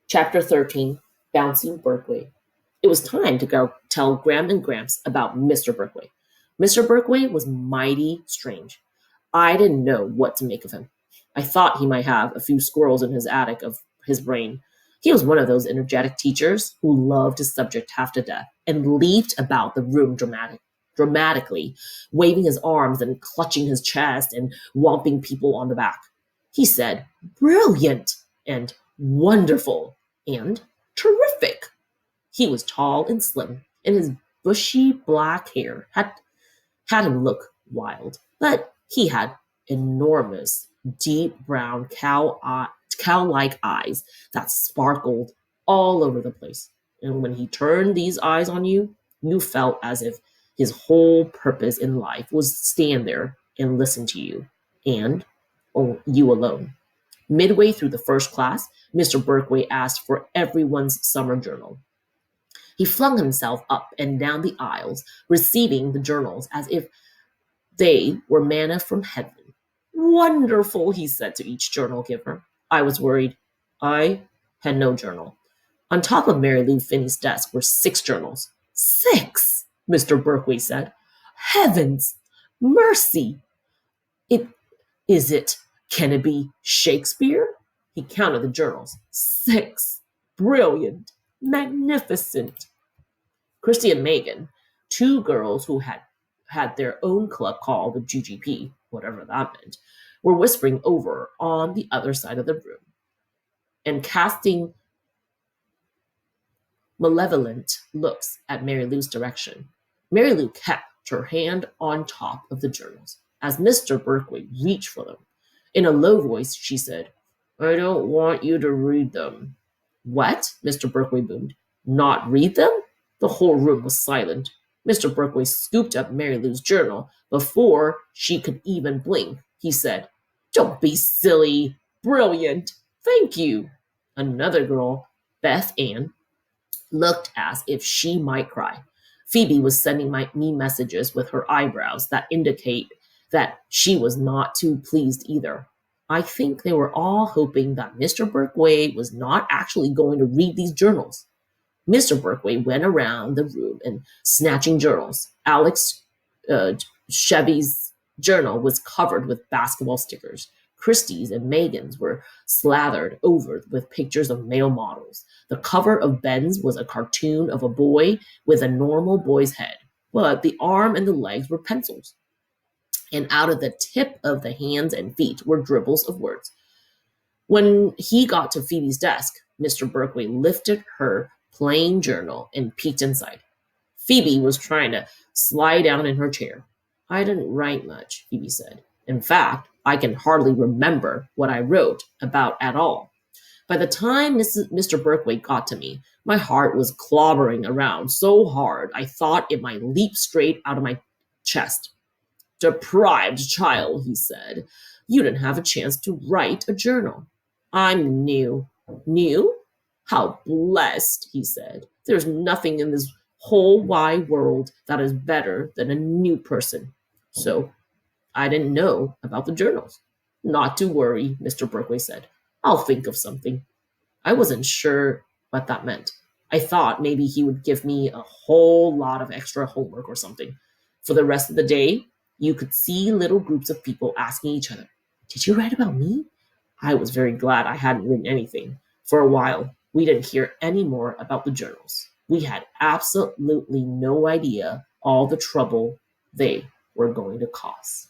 Chapter 13, Bouncing Birkway. It was time to go tell Gram and Gramps about Mr. Birkway. Mr. Birkway was mighty strange. I didn't know what to make of him. I thought he might have a few squirrels in his attic of his brain. He was one of those energetic teachers who loved his subject half to death and leaped about the room dramatically, waving his arms and clutching his chest and whomping people on the back. He said, "Brilliant!" and "wonderful!" and "terrific!" He was tall and slim, and his bushy black hair had him look wild. But he had enormous, deep brown cow-like eyes that sparkled all over the place. And when he turned these eyes on you, you felt as if his whole purpose in life was stand there and listen to you, and you alone. Midway through the first class, Mr. Birkway asked for everyone's summer journal. He flung himself up and down the aisles, receiving the journals as if they were manna from heaven. "Wonderful," he said to each journal giver. I was worried. I had no journal. On top of Mary Lou Finney's desk were 6 journals. 6, Mr. Birkway said. "Heavens! Mercy! It is it. Can it be Shakespeare?" He counted the journals. 6. Brilliant. Magnificent. Christy and Megan, 2 girls who had their own club called the GGP, whatever that meant, were whispering over on the other side of the room and casting malevolent looks at Mary Lou's direction. Mary Lou kept her hand on top of the journals as Mr. Birkway reached for them. In a low voice, she said, "I don't want you to read them." "What?" Mr. Birkway boomed. "Not read them?" The whole room was silent. Mr. Birkway scooped up Mary Lou's journal. Before she could even blink, he said, "Don't be silly. Brilliant. Thank you." Another girl, Beth Ann, looked as if she might cry. Phoebe was sending me messages with her eyebrows that indicate that she was not too pleased either. I think they were all hoping that Mr. Birkway was not actually going to read these journals. Mr. Birkway went around the room and snatching journals. Alex Chevy's journal was covered with basketball stickers. Christie's and Megan's were slathered over with pictures of male models. The cover of Ben's was a cartoon of a boy with a normal boy's head, but the arm and the legs were pencils. And out of the tip of the hands and feet were dribbles of words. When he got to Phoebe's desk, Mr. Birkway lifted her plain journal and peeked inside. Phoebe was trying to slide down in her chair. "I didn't write much," Phoebe said. "In fact, I can hardly remember what I wrote about at all." By the time Mr. Birkway got to me, my heart was clobbering around so hard I thought it might leap straight out of my chest. "Deprived child," he said. "You didn't have a chance to write a journal." "I'm new." "New? How blessed," he said. "There's nothing in this whole wide world that is better than a new person." So I didn't know about the journals. "Not to worry," Mr. Birkway said. "I'll think of something." I wasn't sure what that meant. I thought maybe he would give me a whole lot of extra homework or something. For the rest of the day, you could see little groups of people asking each other, "Did you write about me?" I was very glad I hadn't written anything. For a while, we didn't hear any more about the journals. We had absolutely no idea all the trouble they were going to cause.